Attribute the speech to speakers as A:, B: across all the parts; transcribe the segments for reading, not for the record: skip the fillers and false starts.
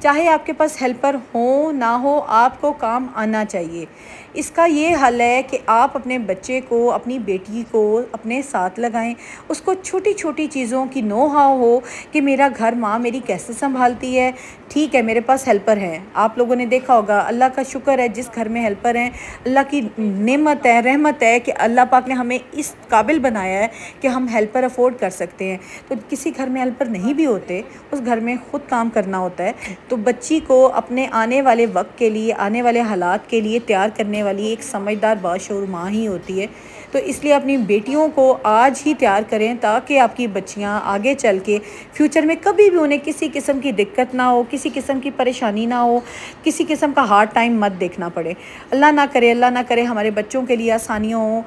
A: چاہے آپ کے پاس ہیلپر ہو نہ ہو، آپ کو کام آنا چاہیے۔ اس کا یہ حل ہے کہ آپ اپنے بچے کو، اپنی بیٹی کو اپنے ساتھ لگائیں، اس کو چھوٹی چھوٹی چیزوں کی نو ہاؤ ہو کہ میرا گھر ماں میری کیسے سنبھالتی ہے۔ ٹھیک ہے، میرے پاس ہیلپر ہیں، آپ لوگوں نے دیکھا ہوگا، اللہ کا شکر ہے جس گھر میں ہیلپر ہیں، اللہ کی نعمت ہے، رحمت ہے کہ اللہ پاک نے ہمیں اس قابل بنایا ہے کہ ہم ہیلپر افورڈ کر سکتے ہیں۔ تو کسی گھر میں ہیلپر نہیں بھی ہوتے، اس گھر میں خود کام کرنا ہوتا ہے۔ تو بچی کو اپنے آنے والے وقت کے لیے، آنے والے حالات کے لیے تیار کرنے والی ایک سمجھدار باشعور ماں ہی ہوتی ہے۔ تو اس لیے اپنی بیٹیوں کو آج ہی تیار کریں تاکہ آپ کی بچیاں آگے چل کے فیوچر میں کبھی بھی انہیں کسی قسم کی دقت نہ ہو، کسی قسم کی پریشانی نہ ہو، کسی قسم کا ہارڈ ٹائم مت دیکھنا پڑے۔ اللہ نہ کرے، اللہ نہ کرے ہمارے بچوں کے لیے آسانیاں ہوں،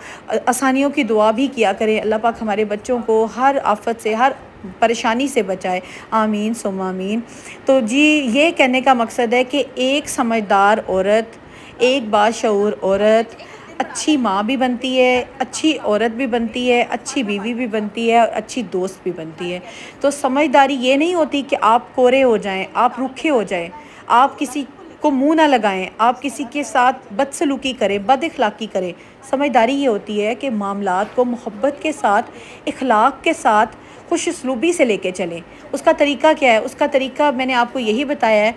A: آسانیوں کی دعا بھی کیا کریں، اللہ پاک ہمارے بچوں کو ہر آفت سے، ہر پریشانی سے بچائے، آمین ثم آمین۔ تو جی، یہ کہنے کا مقصد ہے کہ ایک سمجھدار عورت، ایک باشعور عورت اچھی ماں بھی بنتی ہے، اچھی عورت بھی بنتی ہے، اچھی بیوی بھی بنتی ہے، اور اچھی دوست بھی بنتی ہے۔ تو سمجھداری یہ نہیں ہوتی کہ آپ کورے ہو جائیں، آپ روکھے ہو جائیں، آپ کسی کو منہ نہ لگائیں، آپ کسی کے ساتھ بدسلوکی کریں، بد اخلاقی کریں۔ سمجھداری یہ ہوتی ہے کہ معاملات کو محبت کے ساتھ، اخلاق کے ساتھ، خوش اسلوبی سے لے کے چلیں۔ اس کا طریقہ کیا ہے؟ اس کا طریقہ میں نے آپ کو یہی بتایا ہے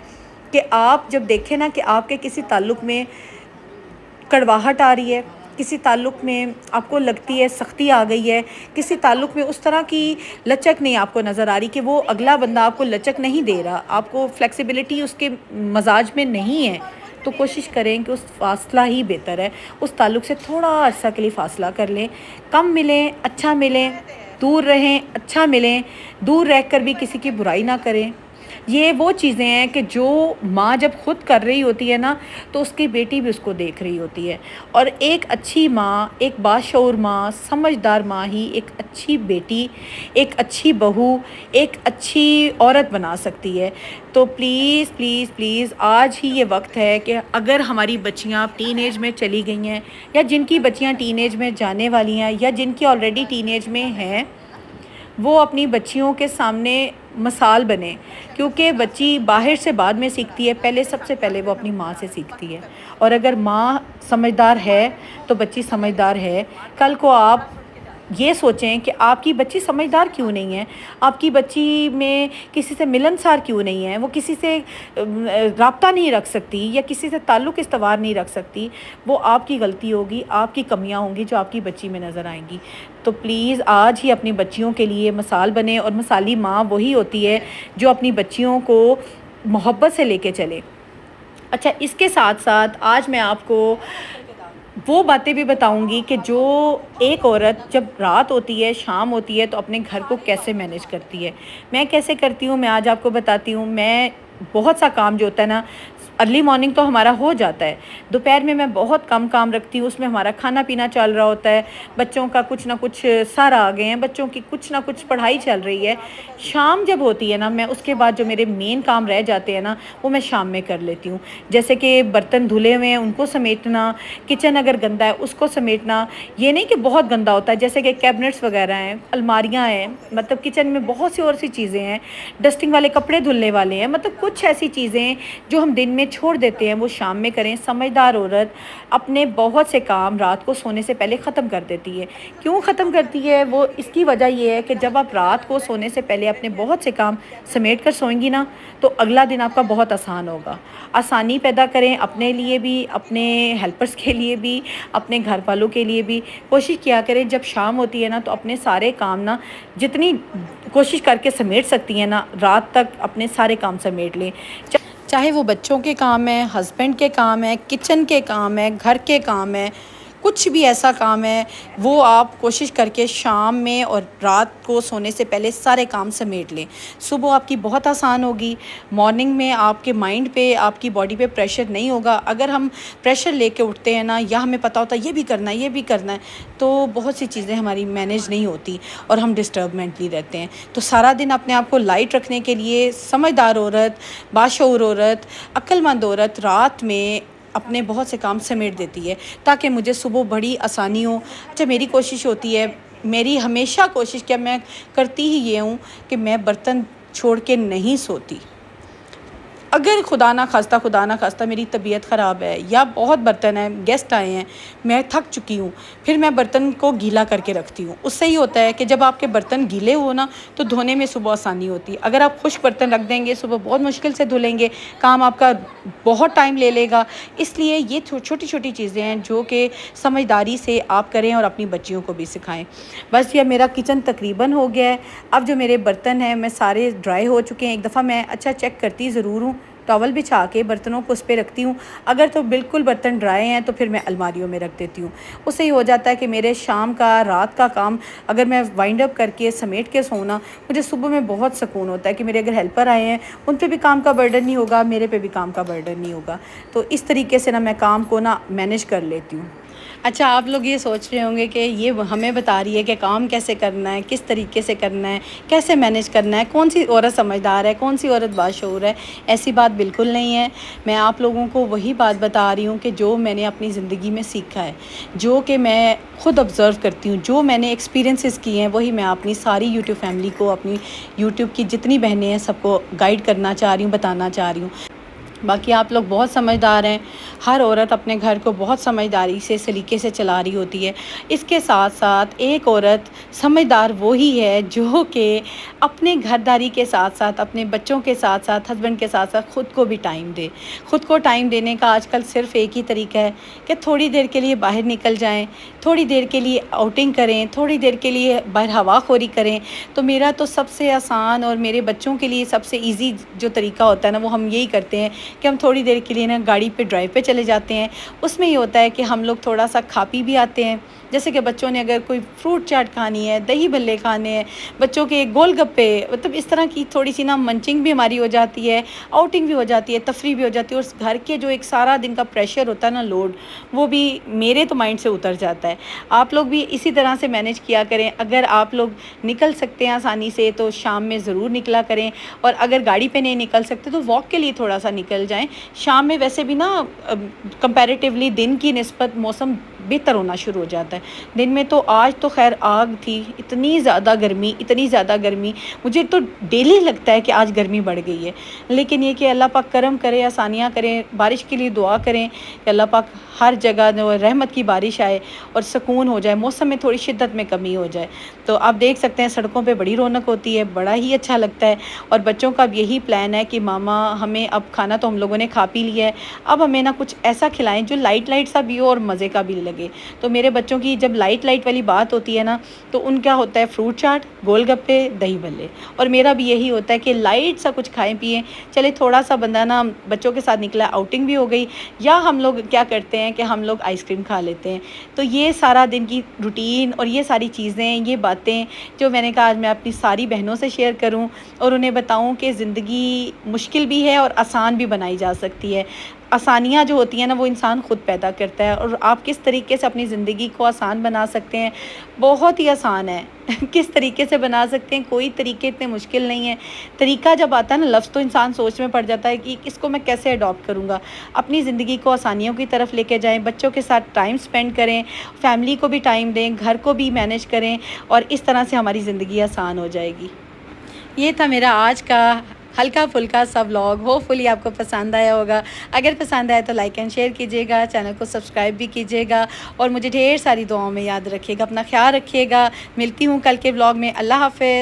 A: کہ آپ جب دیکھیں نا کہ آپ کے کسی تعلق میں کڑواہٹ آ رہی ہے، کسی تعلق میں آپ کو لگتی ہے سختی آ گئی ہے، کسی تعلق میں اس طرح کی لچک نہیں آپ کو نظر آ رہی کہ وہ اگلا بندہ آپ کو لچک نہیں دے رہا، آپ کو فلیکسیبلٹی اس کے مزاج میں نہیں ہے، تو کوشش کریں کہ اس فاصلہ ہی بہتر ہے، اس تعلق سے تھوڑا عرصہ کے لیے فاصلہ کر لیں، کم ملیں، اچھا ملیں، دور رہیں، اچھا ملیں، دور رہ کر بھی کسی کی برائی نہ کریں۔ یہ وہ چیزیں ہیں کہ جو ماں جب خود کر رہی ہوتی ہے نا، تو اس کی بیٹی بھی اس کو دیکھ رہی ہوتی ہے، اور ایک اچھی ماں، ایک باشعور ماں، سمجھدار ماں ہی ایک اچھی بیٹی، ایک اچھی بہو، ایک اچھی عورت بنا سکتی ہے۔ تو پلیز پلیز پلیز آج ہی یہ وقت ہے کہ اگر ہماری بچیاں ٹین ایج میں چلی گئی ہیں، یا جن کی بچیاں ٹین ایج میں جانے والی ہیں، یا جن کی آلریڈی ٹین ایج میں ہیں، وہ اپنی بچیوں کے سامنے مثال بنے، کیونکہ بچی باہر سے بعد میں سیکھتی ہے، پہلے سب سے پہلے وہ اپنی ماں سے سیکھتی ہے، اور اگر ماں سمجھدار ہے تو بچی سمجھدار ہے۔ کل کو آپ یہ سوچیں کہ آپ کی بچی سمجھدار کیوں نہیں ہے، آپ کی بچی میں کسی سے ملنسار کیوں نہیں ہے، وہ کسی سے رابطہ نہیں رکھ سکتی، یا کسی سے تعلق استوار نہیں رکھ سکتی، وہ آپ کی غلطی ہوگی، آپ کی کمیاں ہوں گی جو آپ کی بچی میں نظر آئیں گی۔ تو پلیز آج ہی اپنی بچیوں کے لیے مثال بنیں، اور مثالی ماں وہی ہوتی ہے جو اپنی بچیوں کو محبت سے لے کے چلے۔ اچھا، اس کے ساتھ ساتھ آج میں آپ کو وہ باتیں بھی بتاؤں گی کہ جو ایک عورت جب رات ہوتی ہے، شام ہوتی ہے، تو اپنے گھر کو کیسے مینیج کرتی ہے۔ میں کیسے کرتی ہوں، میں آج آپ کو بتاتی ہوں۔ میں بہت سا کام جو ہوتا ہے نا، ارلی مارننگ تو ہمارا ہو جاتا ہے، دوپہر میں بہت کم کام رکھتی ہوں، اس میں ہمارا کھانا پینا چل رہا ہوتا ہے، بچوں کا کچھ نہ کچھ سر آ گئے ہیں، بچوں کی کچھ نہ کچھ پڑھائی چل رہی ہے۔ شام جب ہوتی ہے نا، میں اس کے بعد جو میرے مین کام رہ جاتے ہیں نا، وہ میں شام میں کر لیتی ہوں، جیسے کہ برتن دھلے ہوئے ہیں ان کو سمیٹنا، کچن اگر گندا ہے اس کو سمیٹنا۔ یہ نہیں کہ بہت گندا ہوتا ہے، جیسے کہ کیبنٹس وغیرہ ہیں، الماریاں ہیں، مطلب کچن میں بہت سی اور سی چیزیں ہیں، ڈسٹنگ والے کپڑے دھلنے والے ہیں، مطلب کچھ ایسی چیزیں جو ہم دن میں چھوڑ دیتے ہیں وہ شام میں کریں۔ سمجھدار عورت اپنے بہت سے کام رات کو سونے سے پہلے ختم کر دیتی ہے۔ کیوں ختم کرتی ہے؟ وہ اس کی وجہ یہ ہے کہ جب آپ رات کو سونے سے پہلے اپنے بہت سے کام سمیٹ کر سوئیں گی نا، تو اگلا دن آپ کا بہت آسان ہوگا۔ آسانی پیدا کریں اپنے لیے بھی، اپنے ہیلپرز کے لیے بھی، اپنے گھر والوں کے لیے بھی۔ کوشش کیا کریں جب شام ہوتی ہے نا، تو اپنے سارے کام نا جتنی کوشش کر کے سمیٹ سکتی ہیں نا، رات تک اپنے سارے کام سمیٹ لیں، چاہے وہ بچوں کے کام ہیں، ہسبینڈ کے کام ہیں، کچن کے کام ہیں، گھر کے کام ہیں، کچھ بھی ایسا کام ہے وہ آپ کوشش کر کے شام میں اور رات کو سونے سے پہلے سارے کام سمیٹ لیں۔ صبح آپ کی بہت آسان ہوگی، مارننگ میں آپ کے مائنڈ پہ، آپ کی باڈی پہ پریشر نہیں ہوگا۔ اگر ہم پریشر لے کے اٹھتے ہیں نا، یا ہمیں پتہ ہوتا ہے یہ بھی کرنا ہے، یہ بھی کرنا ہے، تو بہت سی چیزیں ہماری مینیج نہیں ہوتی اور ہم ڈسٹربمنٹلی رہتے ہیں۔ تو سارا دن اپنے آپ کو لائٹ رکھنے کے لیے سمجھدار عورت، باشعور عورت، عقل مند عورت رات میں اپنے بہت سے کام سمیٹ دیتی ہے، تاکہ مجھے صبح بڑی آسانی ہو۔ اچھا، میری کوشش ہوتی ہے، میری ہمیشہ کوشش کیا میں کرتی ہی یہ ہوں کہ میں برتن چھوڑ کے نہیں سوتی۔ اگر خدا نہ خواستہ میری طبیعت خراب ہے یا بہت برتن ہیں، گیسٹ آئے ہیں، میں تھک چکی ہوں، پھر میں برتن کو گیلا کر کے رکھتی ہوں۔ اس سے یہ ہوتا ہے کہ جب آپ کے برتن گیلے ہو نا تو دھونے میں صبح آسانی ہوتی ہے۔ اگر آپ خشک برتن رکھ دیں گے صبح بہت مشکل سے دھلیں گے، کام آپ کا بہت ٹائم لے لے گا۔ اس لیے یہ چھوٹی چھوٹی چیزیں ہیں جو کہ سمجھداری سے آپ کریں اور اپنی بچیوں کو بھی سکھائیں۔ بس یہ میرا کچن تقریباً ہو گیا ہے۔ اب جو میرے برتن ہیں میں سارے ڈرائی ہو چکے ہیں۔ ایک دفعہ میں اچھا چیک کرتی ضرور ہوں، ٹاول بچھا کے برتنوں کو اس پہ رکھتی ہوں۔ اگر تو بالکل برتن ڈرائی ہیں تو پھر میں الماریوں میں رکھ دیتی ہوں۔ اس سے یہ ہو جاتا ہے کہ میرے شام کا رات کا کام اگر میں وائنڈ اپ کر کے سمیٹ کے سونا، مجھے صبح میں بہت سکون ہوتا ہے کہ میرے اگر ہیلپر آئے ہیں ان پہ بھی کام کا برڈن نہیں ہوگا، میرے پہ بھی کام کا برڈن نہیں ہوگا۔ تو اس طریقے سے میں کام کو مینیج کر لیتی ہوں۔ اچھا، آپ لوگ یہ سوچ رہے ہوں گے کہ یہ ہمیں بتا رہی ہے کہ کام کیسے کرنا ہے، کس طریقے سے کرنا ہے، کیسے مینیج کرنا ہے، کون سی عورت سمجھدار ہے، کون سی عورت باشعور ہے۔ ایسی بات بالکل نہیں ہے۔ میں آپ لوگوں کو وہی بات بتا رہی ہوں کہ جو میں نے اپنی زندگی میں سیکھا ہے، جو کہ میں خود آبزرو کرتی ہوں، جو میں نے ایکسپیرینسز کیے ہیں، وہی میں اپنی ساری یوٹیوب فیملی کو، اپنی یوٹیوب کی جتنی بہنیں ہیں سب کو گائیڈ کرنا چاہ رہی ہوں، بتانا چاہ رہی ہوں۔ باقی آپ لوگ بہت سمجھدار ہیں، ہر عورت اپنے گھر کو بہت سمجھداری سے سلیقے سے چلا رہی ہوتی ہے۔ اس کے ساتھ ساتھ ایک عورت سمجھدار وہی ہے جو کہ اپنے گھرداری کے ساتھ ساتھ، اپنے بچوں کے ساتھ ساتھ، ہسبینڈ کے ساتھ ساتھ خود کو بھی ٹائم دے۔ خود کو ٹائم دینے کا آج کل صرف ایک ہی طریقہ ہے کہ تھوڑی دیر کے لیے باہر نکل جائیں، تھوڑی دیر کے لیے آؤٹنگ کریں، تھوڑی دیر کے لیے باہر ہوا خوری کریں۔ تو میرا تو سب سے آسان اور میرے بچوں کے لیے سب سے ایزی جو طریقہ ہوتا ہے نا، وہ ہم یہی کرتے ہیں کہ ہم تھوڑی دیر کے لیے گاڑی پہ ڈرائیو پہ چلے جاتے ہیں۔ اس میں یہ ہوتا ہے کہ ہم لوگ تھوڑا سا کھا پی بھی آتے ہیں، جیسے کہ بچوں نے اگر کوئی فروٹ چاٹ کھانی ہے، دہی بھلے کھانے ہیں، بچوں کے گول گپے، مطلب اس طرح کی تھوڑی سی منچنگ بھی ہماری ہو جاتی ہے، آؤٹنگ بھی ہو جاتی ہے، تفریح بھی ہو جاتی ہے، اور گھر کے جو ایک سارا دن کا پریشر ہوتا ہے نا، لوڈ، وہ بھی میرے تو مائنڈ سے اتر جاتا ہے۔ آپ لوگ بھی اسی طرح سے مینیج کیا کریں۔ اگر آپ لوگ نکل سکتے ہیں آسانی سے تو شام میں ضرور نکلا کریں، اور اگر گاڑی پہ نہیں نکل سکتے تو واک کے لیے تھوڑا سا نکل جائیں۔ شام میں ویسے بھی کمپیریٹیولی دن کی نسبت موسم بہتر ہونا شروع ہو جاتا ہے۔ دن میں تو آج تو خیر آگ تھی، اتنی زیادہ گرمی، مجھے تو ڈیلی لگتا ہے کہ آج گرمی بڑھ گئی ہے۔ لیکن یہ کہ اللہ پاک کرم کرے، آسانیاں کریں، بارش کے لیے دعا کریں کہ اللہ پاک ہر جگہ رحمت کی بارش آئے اور سکون ہو جائے، موسم میں تھوڑی شدت میں کمی ہو جائے۔ تو آپ دیکھ سکتے ہیں سڑکوں پہ بڑی رونق ہوتی ہے، بڑا ہی اچھا لگتا ہے۔ اور بچوں کا بھی یہی پلان ہے کہ ماما ہمیں اب کھانا تو ہم لوگوں نے کھا پی لیا ہے، اب ہمیں کچھ ایسا کھلائیں جو لائٹ سا بھی ہو اور مزے کا بھی لگے۔ تو میرے بچوں کی جب لائٹ والی بات ہوتی ہے نا، تو ان کا ہوتا ہے فروٹ چاٹ، گول گپے، دہی بھلے، اور میرا بھی یہی ہوتا ہے کہ لائٹ سا کچھ کھائیں پئیں، چلے تھوڑا سا بندہ بچوں کے ساتھ نکلا، آؤٹنگ بھی ہو گئی، یا ہم لوگ کیا کرتے ہیں کہ ہم لوگ آئس کریم کھا لیتے ہیں۔ تو یہ سارا دن کی روٹین اور یہ ساری چیزیں، یہ باتیں جو میں نے کہا آج میں اپنی ساری بہنوں سے شیئر کروں اور انہیں بتاؤں کہ زندگی مشکل بھی ہے اور آسان بھی بنائی جا سکتی ہے۔ آسانیاں جو ہوتی ہیں نا، وہ انسان خود پیدا کرتا ہے، اور آپ کس طریقے سے اپنی زندگی کو آسان بنا سکتے ہیں، بہت ہی آسان ہے۔ کس طریقے سے بنا سکتے ہیں، کوئی طریقے اتنے مشکل نہیں ہے۔ طریقہ جب آتا ہے نا، لفظ تو انسان سوچ میں پڑ جاتا ہے کہ اس کو میں کیسے اڈاپٹ کروں گا۔ اپنی زندگی کو آسانیوں کی طرف لے کے جائیں، بچوں کے ساتھ ٹائم سپینڈ کریں، فیملی کو بھی ٹائم دیں، گھر کو بھی مینیج کریں، اور اس طرح سے ہماری زندگی آسان ہو جائے گی۔ یہ تھا میرا آج کا ہلکا پھلکا سا ولاگ، ہوپ فلی آپ کو پسند آیا ہوگا۔ اگر پسند آیا تو لائک اینڈ شیئر کیجیے گا، چینل کو سبسکرائب بھی کیجیے گا، اور مجھے ڈھیر ساری دعاؤں میں یاد رکھیے گا۔ اپنا خیال رکھیے گا۔ ملتی ہوں کل کے ولاگ میں۔ اللہ حافظ۔